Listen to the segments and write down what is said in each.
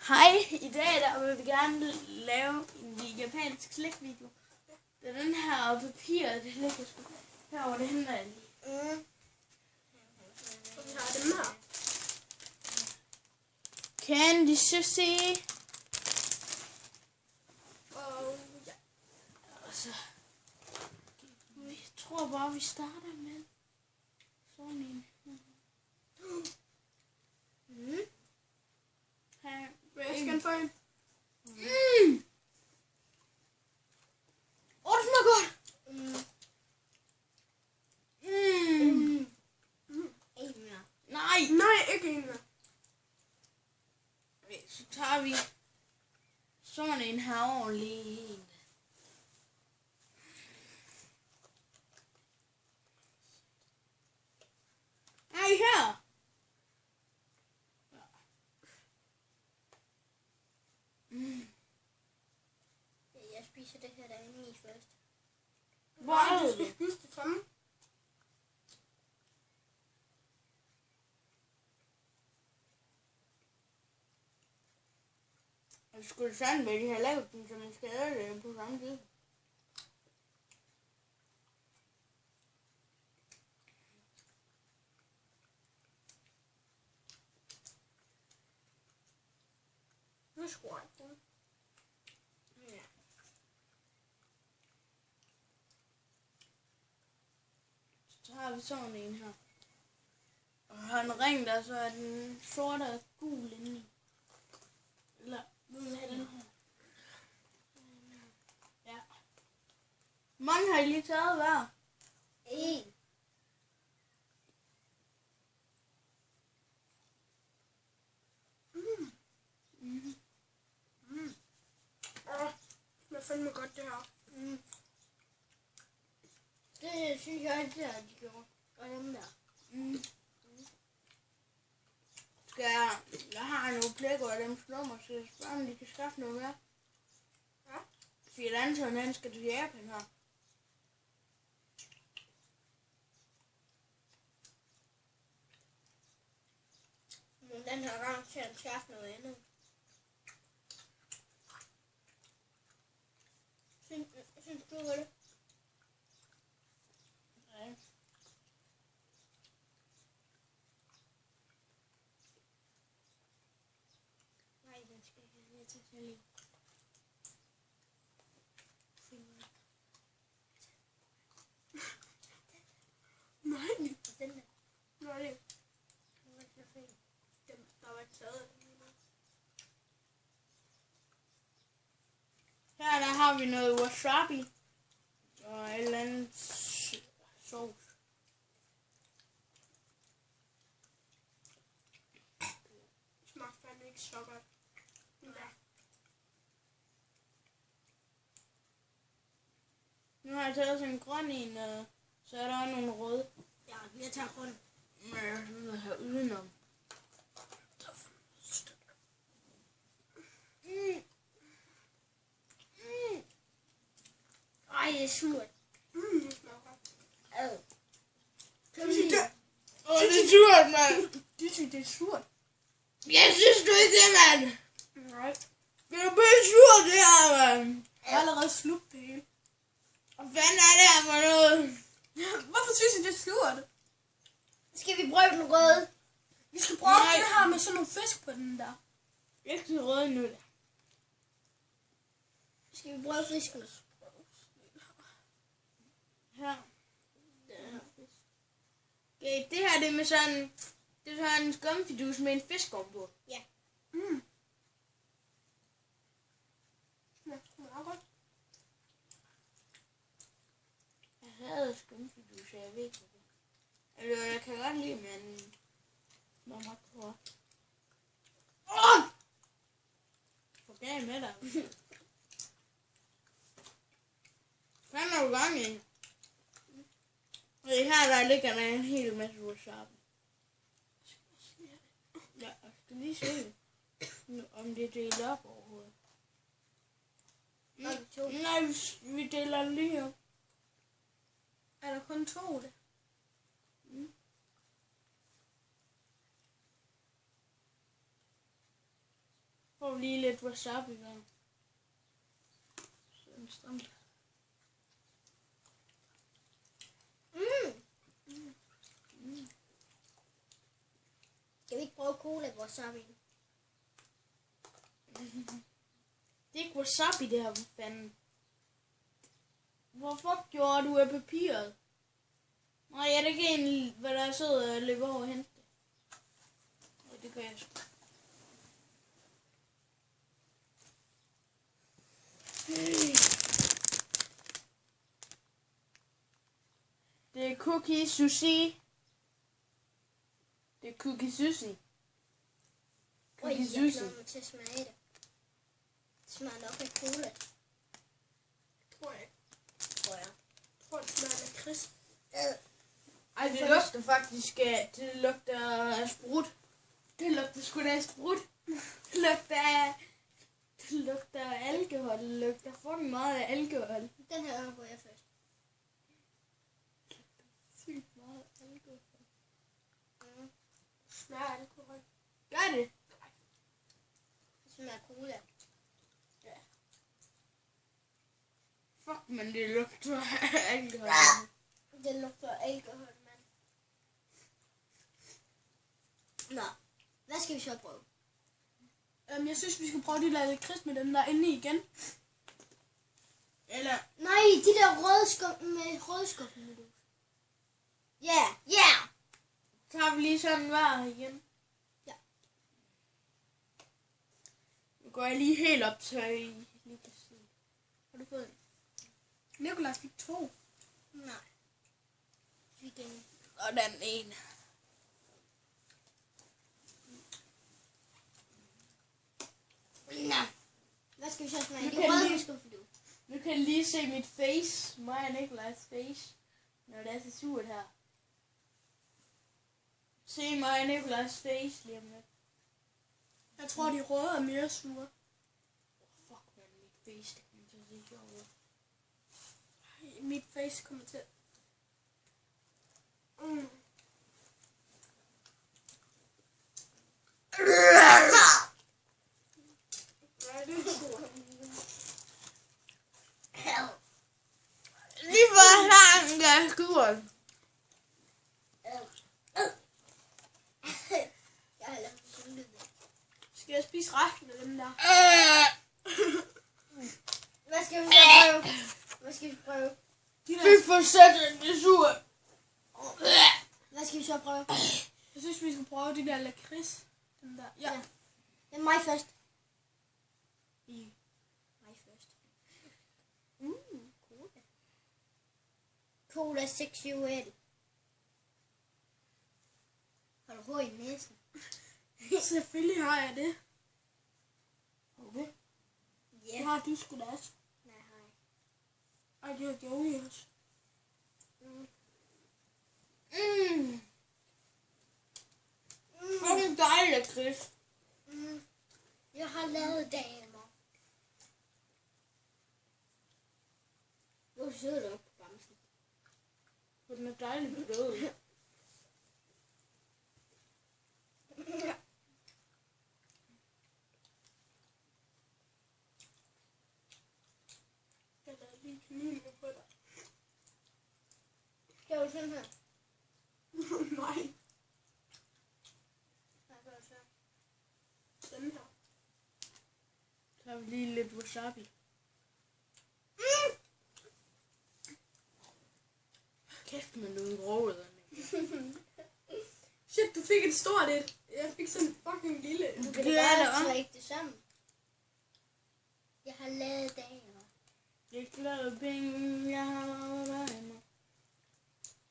Hej, i dag der vil vi gerne lave en japansk slikvideo. Det er den her og papiret, det ligger sgu herovre, det henter jeg lige. Og vi har dem her. Candy Sushi. Og ja. Og så, jeg tror bare, vi starter med sådan en. Her. Jeg skal en få en. Det smager godt. En mere. Nej. Nej, ikke en mere. Okay, så tager vi sådan en herovre lige. Ej, her. Jeg spiser det her derinde i først. Hvor er Du det? skal spise det samme. Jeg skulle sådan med, de har lavet den, så man skal æde det på samme tid. Nu skruer jeg den. Ja. Så har vi sådan en her. Og har en ring der, så er den sort og gul indeni. Eller, den her. Ja. Mange har I lige taget hver? En. Det er fandme godt det her. Det synes jeg ikke, at de gjorde. Og dem der. Skal jeg har nogle plækker af dem nummer, så jeg spørger, om de kan skaffe noget mere. Ja. Fordi et andet han skal til Japan her. Men den her gang til at skaffe noget andet. Synes du det? Ja. Nej, den skal jeg lige til selv. Nej, den der. Nej, det var ikke så fint. Der var ikke taget. Her der har vi noget wasabi. Og et eller andet sovs. Det smager fandme ikke så godt. Ja. Nu har jeg taget sådan en grøn en, og så er der også nogle røde. Ja, jeg tager grøn. Med sådan noget her udenom. Ej, det er surt. Det smager godt. Ad. Det er surt, mand. Du synes, det er surt? Jeg synes du ikke det, mand. Nej. Det er bare surt, det her, mand. Jeg har allerede slugt det hele. Hvad fanden er det her for noget? Hvorfor synes I, det er surt? Skal vi prøve den røde? Vi skal prøve Nej. den her med sådan nogle fisk på den der. Ikke den røde nu, da. Skal vi prøve fiskene? Her. Okay, det her det er med sådan... Det er sådan en skumfidus med en fisk ovenpå. Ja. Ja, det er godt. Jeg havde skumfidus, så jeg ved ikke, hvad det er. Eller jeg kan godt lide, men... Mamma tror. Hvor galt med dig? Hvad er du gang i? Og her der ligger der en hel masse wasabi. Ja, jeg skal lige se det. Om det er delt op overhovedet. Nej, vi deler lige op. Er der kun 2 det? får lige lidt wasabi der. Sådan stramt. Skal vi ikke prøve cola wasabi? Det er ikke wasabi, det her, fanden. Hvorfor gjorde du af papiret? Nej, er det ikke en, hvad der sidder og løber over og hente det? Nej, det gør jeg sgu. Det er cookie sushi. Det er cookie sushi. Oj, Cookie jeg sushi. glæder mig til at smage det. Det smager nok af cola. Tror jeg. Tror jeg. Jeg tror, det smager af lakrids. Ej, det lugter faktisk af, det lugter af sprut. Det lugter sgu da af sprut. Det lugter af alkohol. Det lugter fucking meget af alkohol. Den her går jeg først. Sygt meget alkohol. Smager af alkohol. Gør det? Det smager af cola. Fuck, men det lugter af alkohol. Det lugter af alkohol, mand. Nå, hvad skal vi så prøve? Jeg synes, vi skal prøve de der lakrids med dem der inde i igen. Eller, Nej, de der røde skuffen med du. Ja, ja! så har vi lige sådan hver igen. Ja. Nu går jeg lige helt op til lige kan se. Har du fået en? Nikolaj fik 2. Nej. Igen. Og den ene. Nå. Hvad skal vi så smage? Nu De kan jeg røde lige- skuffer du. Nu kan jeg lige se mit face. Mig og Nikolajs face. Når det er så surt her. Se mig og Nikolajs face lige om lidt. Jeg tror, de røde er mere sure. Fuck, man, mit face, det kommer til at se sjovt ud. Mit face kommer til. Nej, det er surt. Lige for langt af skuren. Jeg har lavet sådan lyd. Skal jeg spise resten af dem der? Hvad skal vi så prøve? Hvad skal vi prøve? De der Fy for satan, det er surt. Hvad skal vi så prøve? jeg synes, vi skal prøve de der lakrids. Dem der. Ja. Det er mig først. Mig først. Cola. Cola seksuel. Har du hår i næsen? Selvfølgelig har jeg det. Okay. Ja. Det har du sgu da også. Nej, hej. Ej, det har Joey også. Fucking dejligt, Chris. Jeg har lavet damer. Hvor sidder du oppe på bamsen? For den er dejligt blød. Jeg lavede lige kanin på dig. Skal du sådan her? Nej, Nej, gør du så. den her. Så har vi lige lidt wasabi. Kæft, men du er en grove. Shit, du fik et stort et. Jeg fik sådan en fucking lille. Du kan Det da er det, bare hva'? trække det sammen. Jeg har lavet damer. Jeg klarer penge, jeg har damer.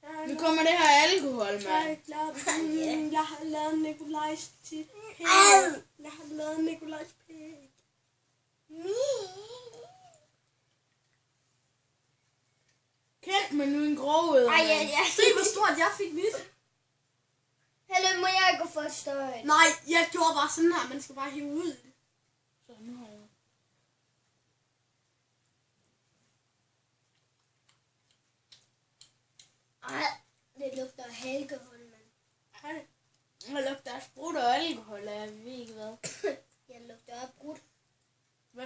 Jeg Nu kommer det her alkohol, mand. Jeg har lavet Nikolajs tit. Jeg har lavet Nikolajs pæk. Kæft, men du er en grove. Ej, ja. Se, hvor stort jeg fik mit. Hallo, må jeg gå for støj? Nej, jeg gjorde bare sådan her. Man skal bare hive ud. Så nu har jeg. Ej, det lugter af alkohol, mand. Ej, Jeg lugter af sprut og alkohol, jeg ved ikke hvad. Jeg lugter af brudt.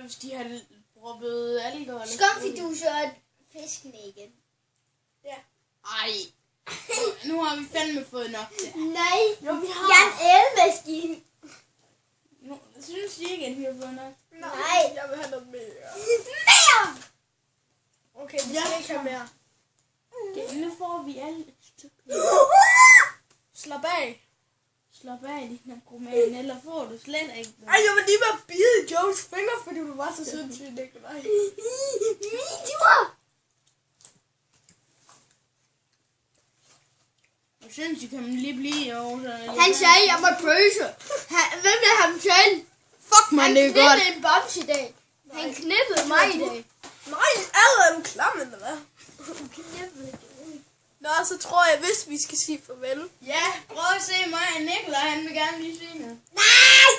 hvis de har proppet alkohol. Skumfidus og fiskene igen. Ej. Nu har vi fandme fået nok til. Nej, Jo, vi har. jeg er en elmaskine. Nu synes de ikke, at vi har fået nok. Nej. Jeg vil have noget mere. Mere! Okay, vi skal ikke have mere. Det, nu får vi alle et stykke. Slap af. Slap af, din narkoman, eller får du slet ikke noget. Ej, jeg var lige ved at bide Joes fingre, fordi du var så sindssyg, Nikolaj. Min tur! Hvor sindssygt kan man lige blive over sådan. Han sagde, jeg var bøse. Hvem er ham selv? Fuck mig, Han det er godt. knippede en boms i dag. Han knippede mig i dag. Nej, alle er en klam, eller hvad? Knippede. Nå, så tror jeg, hvis vi skal sige farvel. Ja, prøv at se mig. Nikolaj, han vil gerne lige sige noget. Nej!